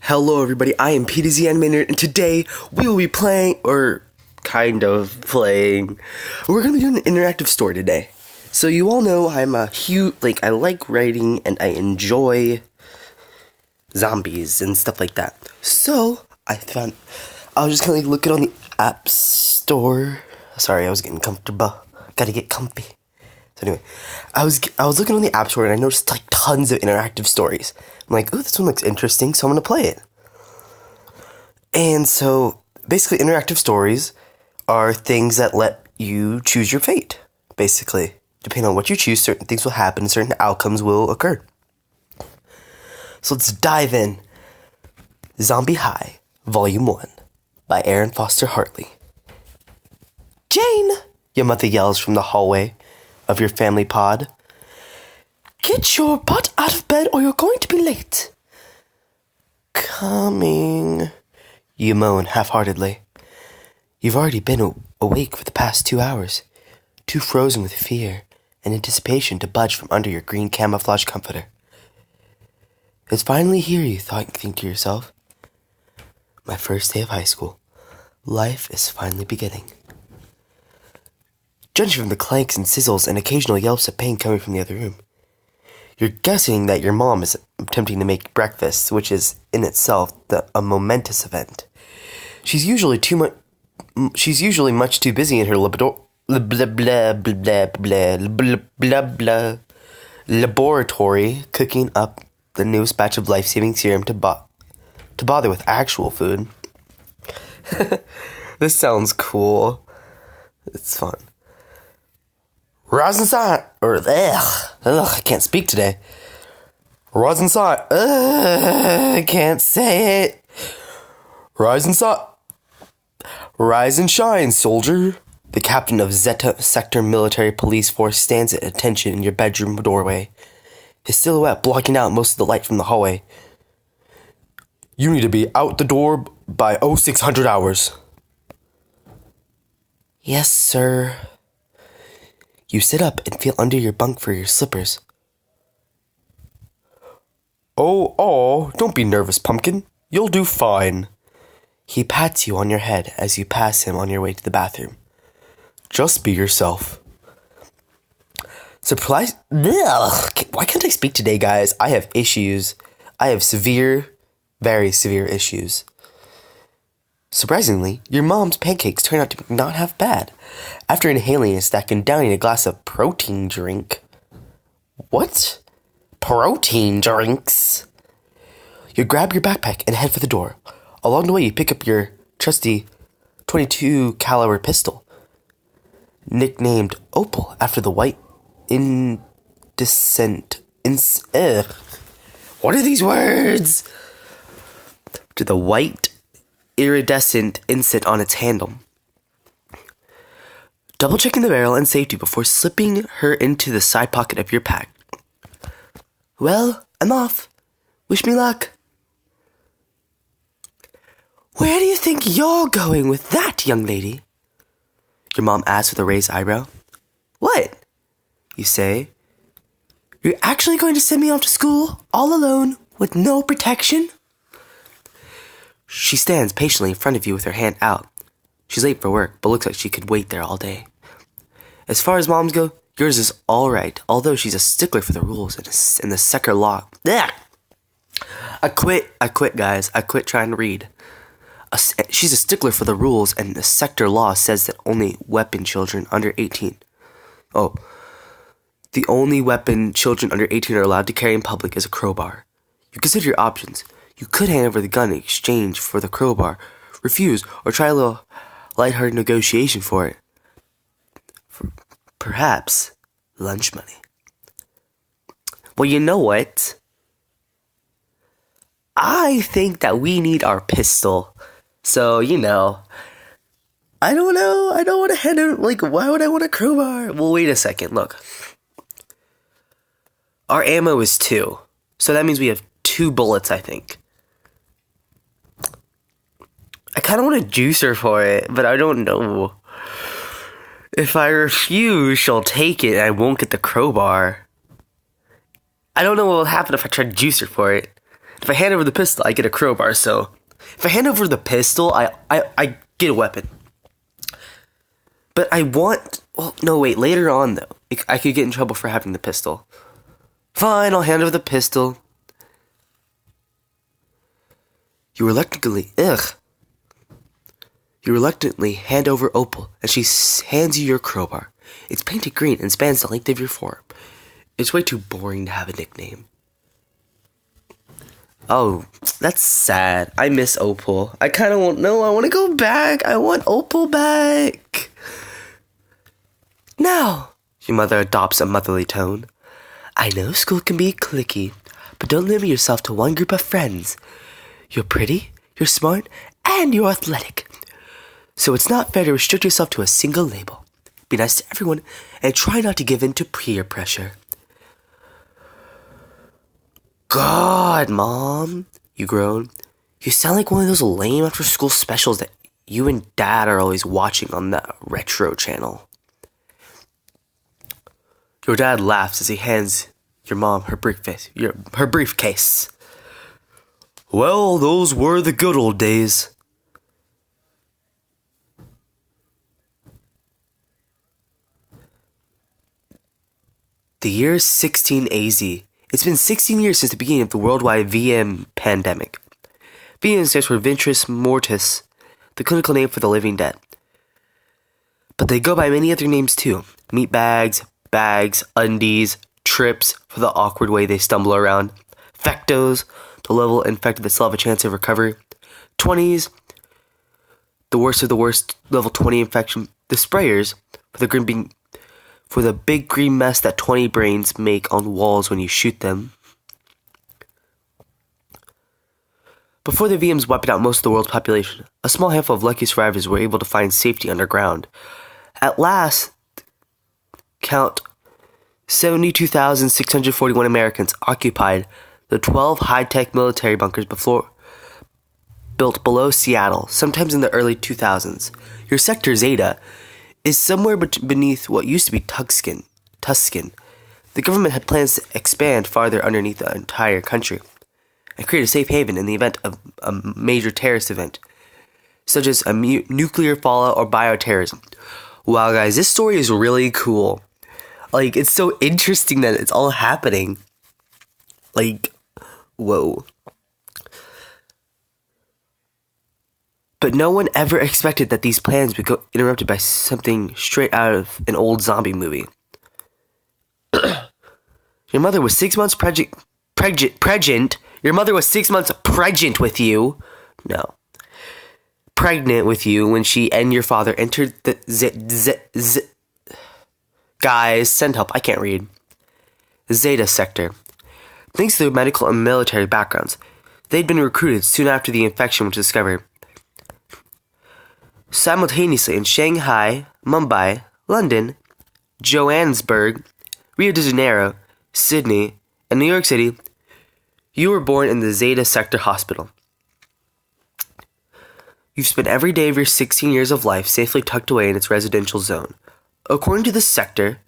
Hello everybody, I am Peter the Animator, and today we will be playing, or kind of playing, we're going to be doing an interactive story today. So you all know I'm a huge, I like writing and I enjoy zombies and stuff like that. So, I was just kind of looking on the app store. Sorry, I was getting comfortable. Gotta get comfy. So anyway, I was looking on the app store and I noticed tons of interactive stories. I'm like, ooh, this one looks interesting, so I'm gonna play it. And so basically interactive stories are things that let you choose your fate. Basically, depending on what you choose, certain things will happen, certain outcomes will occur. So let's dive in. Zombie High, Volume 1 by Aaron Foster Hartley. Jane, your mother yells from the hallway of your family pod. Get your butt out of bed or you're going to be late. Coming, you moan half-heartedly. You've already been awake for the past 2 hours, too frozen with fear and anticipation to budge from under your green camouflage comforter. It's finally here, you think to yourself. My first day of high school. Life is finally beginning. Judging from the clanks and sizzles and occasional yelps of pain coming from the other room, you're guessing that your mom is attempting to make breakfast, which is in itself a momentous event. She's usually much too busy in her laboratory cooking up the newest batch of life-saving serum to bother with actual food. This sounds cool. It's fun. Rise inside, I can't speak today. Rise inside, I can't say it. Rise inside. Rise and shine, soldier. The captain of Zeta Sector Military Police Force stands at attention in your bedroom doorway, his silhouette blocking out most of the light from the hallway. You need to be out the door by 0600 hours. Yes, sir. You sit up and feel under your bunk for your slippers. Oh, don't be nervous, pumpkin. You'll do fine. He pats you on your head as you pass him on your way to the bathroom. Just be yourself. Surprise? Why can't I speak today, guys? I have issues. I have very severe issues. Surprisingly, your mom's pancakes turn out to not half bad. After inhaling a stack and downing a glass of protein drink. What? Protein drinks? You grab your backpack and head for the door. Along the way, you pick up your trusty .22 caliber pistol, nicknamed Opal after the white what are these words? To the white iridescent inset on its handle. Double checking the barrel and safety before slipping her into the side pocket of your pack. Well, I'm off. Wish me luck. Where do you think you're going with that, young lady? Your mom asks with a raised eyebrow. What? You say. You're actually going to send me off to school, all alone, with no protection? She stands patiently in front of you with her hand out. She's late for work, but looks like she could wait there all day. As far as moms go, yours is all right, although she's a stickler for the rules and the sector law. Ugh! I quit, guys. I quit trying to read. She's a stickler for the rules, and the sector law says that only weapon children under 18. The only weapon children under 18 are allowed to carry in public is a crowbar. You consider your options. You could hand over the gun in exchange for the crowbar, refuse, or try a little lighthearted negotiation for it. Perhaps lunch money. Well, you know what? I think that we need our pistol. So, I don't know. I don't want to hand it, why would I want a crowbar? Well, wait a second, look. Our ammo is 2. So that means we have 2 bullets, I think. I kind of want a juicer for it, but I don't know. If I refuse, she'll take it and I won't get the crowbar. I don't know what will happen if I try to juice her for it. If I hand over the pistol, I get a crowbar. So if I hand over the pistol, I get a weapon. But I want... Well, no, wait. Later on, though, I could get in trouble for having the pistol. Fine, I'll hand over the pistol. You reluctantly hand over Opal, and she hands you your crowbar. It's painted green and spans the length of your forearm. It's way too boring to have a nickname. Oh, that's sad. I miss Opal. I kind of want... No, I want to go back. I want Opal back. Now, your mother adopts a motherly tone. I know school can be cliquey, but don't limit yourself to one group of friends. You're pretty, you're smart, and you're athletic. So it's not fair to restrict yourself to a single label. Be nice to everyone, and try not to give in to peer pressure. God, Mom, you groan. You sound like one of those lame after-school specials that you and Dad are always watching on the Retro channel. Your dad laughs as he hands your mom her briefcase. Well, those were the good old days. The year is 16 AZ. It's been 16 years since the beginning of the worldwide VM pandemic. VM stands for Ventris Mortis, the clinical name for the living dead. But they go by many other names too. Meat bags, undies, trips for the awkward way they stumble around. Fectos, the level infected that still have a chance of recovery. 20s, the worst of the worst, level 20 infection. The sprayers, for the big green mess that 20 brains make on walls when you shoot them. Before the VMs wiped out most of the world's population, a small handful of lucky survivors were able to find safety underground. At last, count 72,641 Americans occupied the 12 high-tech military bunkers built below Seattle, sometimes in the early 2000s. Your sector, Zeta, is somewhere beneath what used to be Tuscan. The government had plans to expand farther underneath the entire country and create a safe haven in the event of a major terrorist event, such as a nuclear fallout or bioterrorism. Wow, guys, this story is really cool. Like, it's so interesting that it's all happening. Like, whoa. But no one ever expected that these plans would go interrupted by something straight out of an old zombie movie. Your mother was 6 months pregnant. Your mother was 6 months pregnant with you. No. Pregnant with you when she and your father entered the Guys, send help. I can't read. Zeta sector. Thanks to their medical and military backgrounds, they'd been recruited soon after the infection was discovered. Simultaneously in Shanghai, Mumbai, London, Johannesburg, Rio de Janeiro, Sydney, and New York City, you were born in the Zeta Sector Hospital. You've spent every day of your 16 years of life safely tucked away in its residential zone. According to this sector,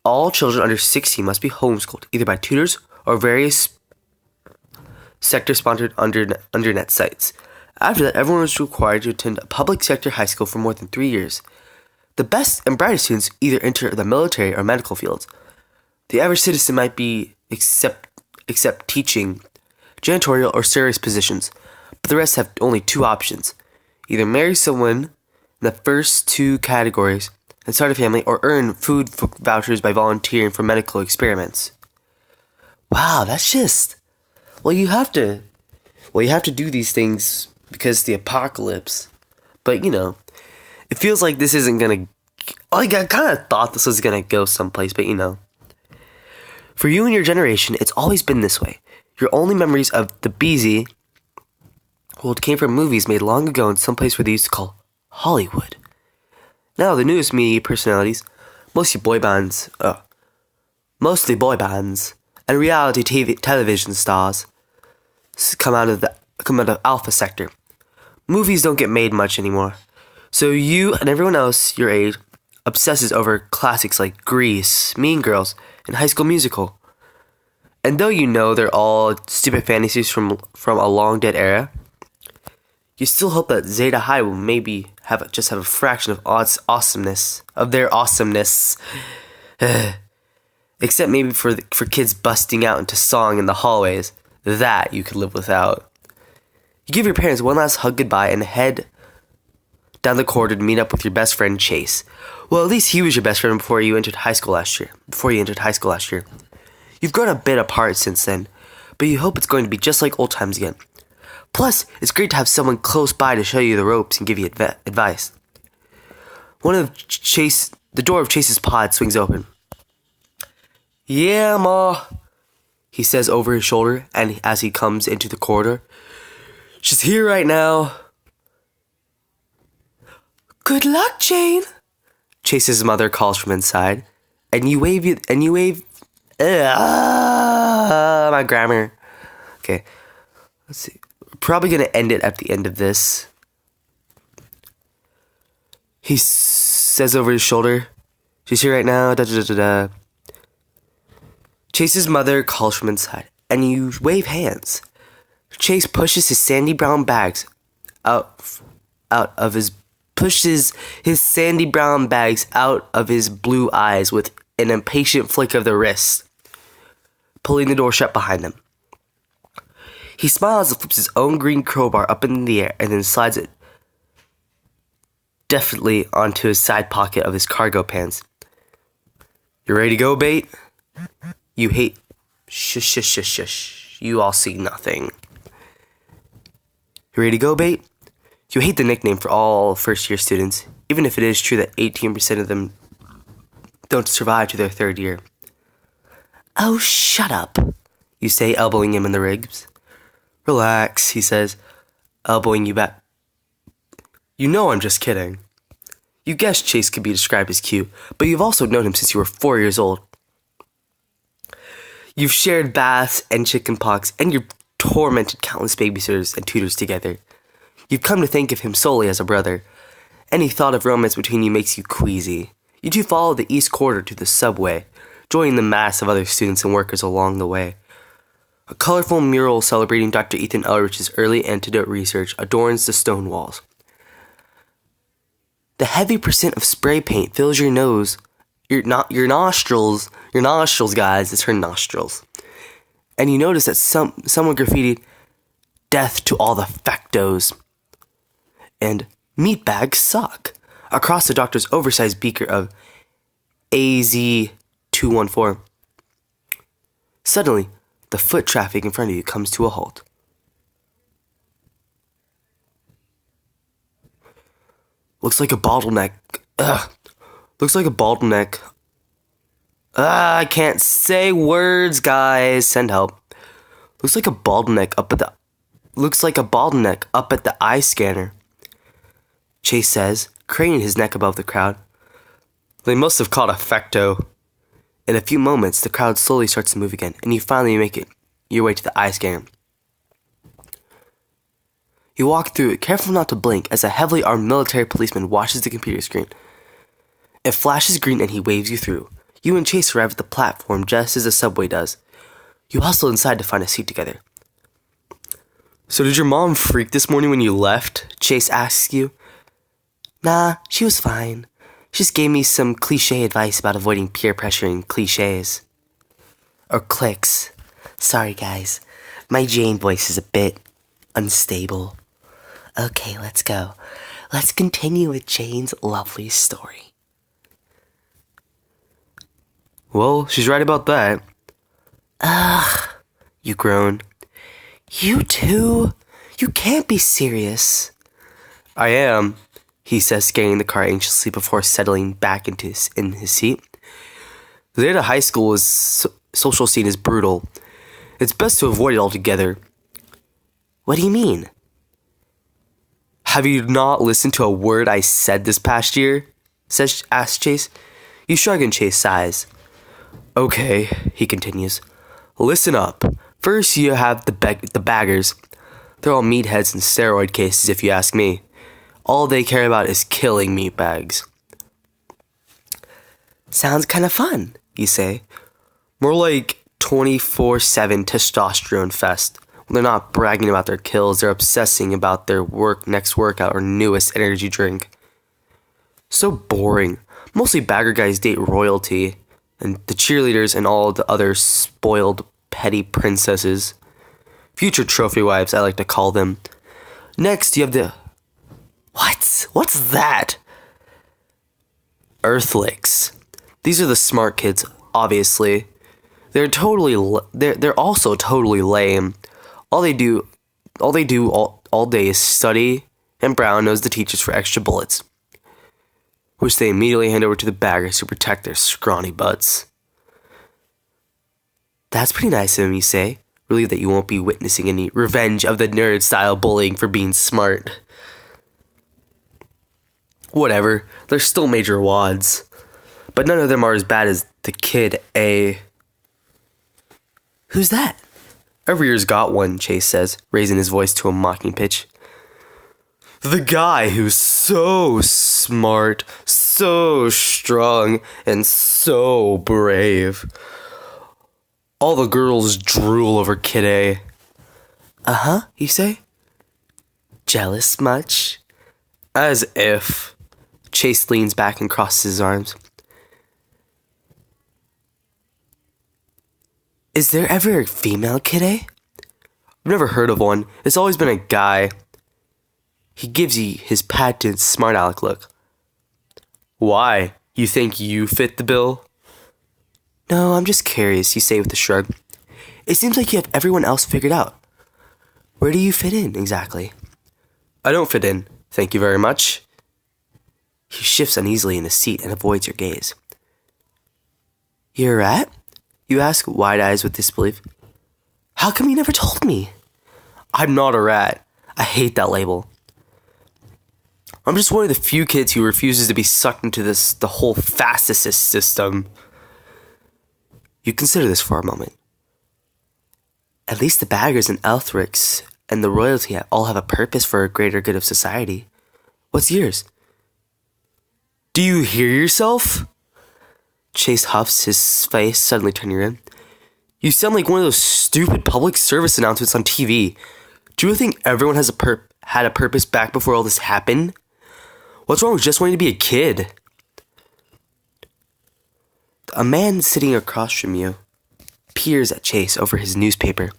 all children under 16 must be homeschooled, either by tutors or various sector-sponsored undernet sites. After that, everyone was required to attend a public sector high school for more than 3 years. The best and brightest students either enter the military or medical fields. The average citizen might be except teaching, janitorial, or service positions, but the rest have only two options. Either marry someone in the first two categories and start a family, or earn food vouchers by volunteering for medical experiments. Wow, that's just... Well, you have to do these things because the apocalypse. But, it feels like this isn't gonna... Like, I kind of thought this was gonna go someplace, but, For you and your generation, it's always been this way. Your only memories of the BZ, came from movies made long ago in some place where they used to call Hollywood. Now, the newest media personalities, mostly boy bands, and reality television stars come out of Alpha Sector. Movies don't get made much anymore, so you and everyone else your age obsesses over classics like Grease, Mean Girls, and High School Musical. And though you know they're all stupid fantasies from a long dead era, you still hope that Zeta High will maybe have a fraction of their awesomeness. Except maybe for kids busting out into song in the hallways. That you could live without. You give your parents one last hug goodbye and head down the corridor to meet up with your best friend Chase. Well, at least he was your best friend before you entered high school last year. You've grown a bit apart since then, but you hope it's going to be just like old times again. Plus, it's great to have someone close by to show you the ropes and give you advice. The door of Chase's pod swings open. "Yeah, Ma," he says over his shoulder, and as he comes into the corridor, "she's here right now." "Good luck, Jane," Chase's mother calls from inside, and you wave. My grammar. Okay, let's see. We're probably gonna end it at the end of this. He says over his shoulder, "She's here right now." Da da da da. Chase's mother calls from inside, and you wave hands. Chase pushes his sandy brown bags pushes his sandy brown bags out of his blue eyes with an impatient flick of the wrist, pulling the door shut behind them. He smiles and flips his own green crowbar up in the air and then slides it deftly onto his side pocket of his cargo pants. "You ready to go, Bait?" You hate... Shush, shush, shush, shush. You all see nothing. "You ready to go, Bait?" You hate the nickname for all first-year students, even if it is true that 18% of them don't survive to their third year. "Oh, shut up," you say, elbowing him in the ribs. "Relax," he says, elbowing you back. "You know I'm just kidding." You guessed Chase could be described as cute, but you've also known him since you were 4 years old. You've shared baths and chicken pox, and you've tormented countless babysitters and tutors together. You've come to think of him solely as a brother. Any thought of romance between you makes you queasy. You two follow the east corridor to the subway, joining the mass of other students and workers along the way. A colorful mural celebrating Dr. Ethan Elrich's early antidote research adorns the stone walls. The heavy percent of spray paint fills your nose, your nostrils, guys. It's her nostrils. And you notice that someone graffitied "Death to all the factos" and "Meatbags suck" across the doctor's oversized beaker of AZ214. Suddenly, the foot traffic in front of you comes to a halt. Looks like a bottleneck. I can't say words, guys. Send help. Looks like a bottleneck up at the eye scanner, Chase says, craning his neck above the crowd. They must have caught a facto. In a few moments, the crowd slowly starts to move again, and you finally make it your way to the eye scanner. You walk through it, careful not to blink, as a heavily armed military policeman watches the computer screen. It flashes green and he waves you through. You and Chase arrive at the platform just as the subway does. You hustle inside to find a seat together. "So did your mom freak this morning when you left?" Chase asks you. "Nah, she was fine. She just gave me some cliche advice about avoiding peer pressure and cliches. Or cliques. Sorry, guys. My Jane voice is a bit unstable. Okay, let's go. Let's continue with Jane's lovely story." "Well, she's right about that." "Ugh," you groan. "You too? You can't be serious." "I am," he says, scanning the car anxiously before settling back in his seat. Zeta High School's social scene is brutal. It's best to avoid it altogether. "What do you mean?" "Have you not listened to a word I said this past year?" asks Chase. You shrug and Chase sighs. "Okay," he continues. "Listen up. First you have the baggers. They're all meatheads and steroid cases if you ask me. All they care about is killing meatbags." "Sounds kind of fun," you say. "More like 24/7 testosterone fest. When they're not bragging about their kills, they're obsessing about their next workout or newest energy drink. So boring. Mostly bagger guys date royalty, and the cheerleaders and all the other spoiled petty princesses. Future trophy wives, I like to call them. Next, you have the... What? What's that? Earthlings. These are the smart kids, obviously. They're also totally lame. All they do all day is study, and Brown knows the teachers for extra bullets, which they immediately hand over to the baggers to protect their scrawny butts. That's pretty nice of him, you say, relieved that you won't be witnessing any revenge of the nerd-style bullying for being smart. Whatever, they're still major wads. But none of them are as bad as the kid A. Who's that? Every year's got one, Chase says, raising his voice to a mocking pitch. The guy who's so smart, so strong, and so brave. All the girls drool over Kid A. Uh-huh, you say? Jealous much? As if. Chase leans back and crosses his arms. Is there ever a female Kid A? I've never heard of one. It's always been a guy. He gives you his patented smart aleck look. Why? You think you fit the bill? No, I'm just curious, you say with a shrug. It seems like you have everyone else figured out. Where do you fit in, exactly? I don't fit in, thank you very much. He shifts uneasily in his seat and avoids your gaze. You're a rat? You ask, wide-eyes with disbelief. How come you never told me? I'm not a rat. I hate that label. I'm just one of the few kids who refuses to be sucked into the whole fascist system. You consider this for a moment. At least the baggers and Elthrix and the royalty all have a purpose for a greater good of society. What's yours? Do you hear yourself? Chase huffs, his face suddenly turning red. You sound like one of those stupid public service announcements on TV. Do you think everyone has had a purpose back before all this happened? What's wrong with just wanting to be a kid? A man sitting across from you peers at Chase over his newspaper.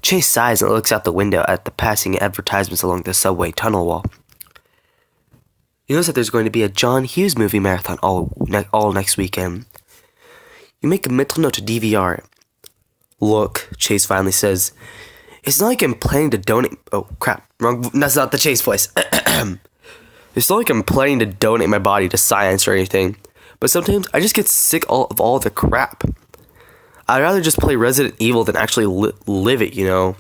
Chase sighs and looks out the window at the passing advertisements along the subway tunnel wall. He knows that there's going to be a John Hughes movie marathon all next weekend. You make a mental note to DVR it. Look, Chase finally says, it's not like I'm planning to donate... Oh, crap. Wrong. That's not the Chase voice. It's not like I'm planning to donate my body to science or anything. But sometimes I just get sick of all the crap. I'd rather just play Resident Evil than actually live it, you know.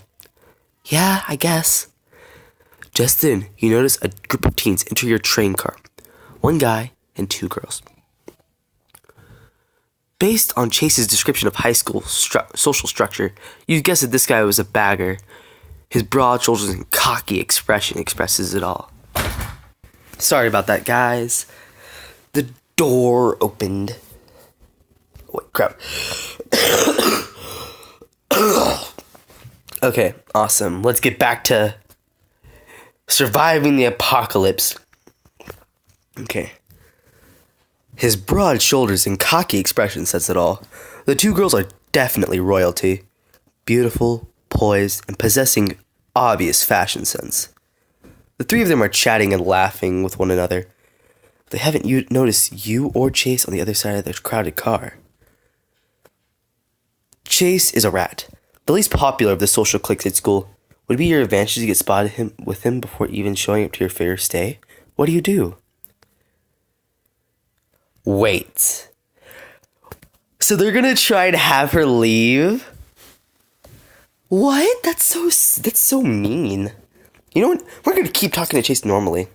Yeah, I guess. Just then, you notice a group of teens enter your train car. One guy and two girls. Based on Chase's description of high school social structure, you'd guess that this guy was a bagger. His broad shoulders and cocky expression expresses it all. Sorry about that, guys. The door opened. Wait, crap. Okay, awesome. Let's get back to surviving the apocalypse. Okay. His broad shoulders and cocky expression says it all. The two girls are definitely royalty. Beautiful, poised, and possessing obvious fashion sense. The three of them are chatting and laughing with one another. They haven't noticed you or Chase on the other side of the crowded car. Chase is a rat, the least popular of the social cliques at school. Would it be your advantage to get spotted with him before even showing up to your first day? What do? Wait. So they're gonna try to have her leave? What? That's so mean. You know what? We're gonna keep talking to Chase normally.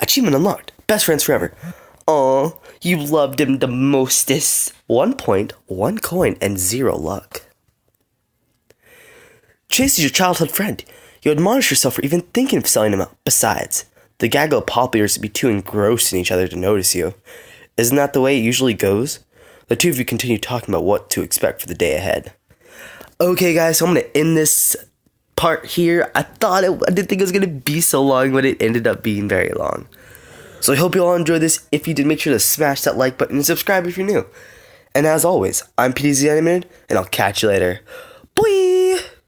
Achievement unlocked. Best friends forever. Aw, you loved him the mostest. 1 point, 1 coin, and 0 luck. Chase is your childhood friend. You admonish yourself for even thinking of selling him out. Besides, the gaggle of pop appears to be too engrossed in each other to notice you. Isn't that the way it usually goes? the two of you continue talking about what to expect for the day ahead. Okay, guys, so I'm gonna end this part here. I didn't think it was gonna be so long, but it ended up being very long. So I hope you all enjoyed this. If you did, make sure to smash that like button and subscribe if you're new. And as always, I'm PDZ Animated, and I'll catch you later.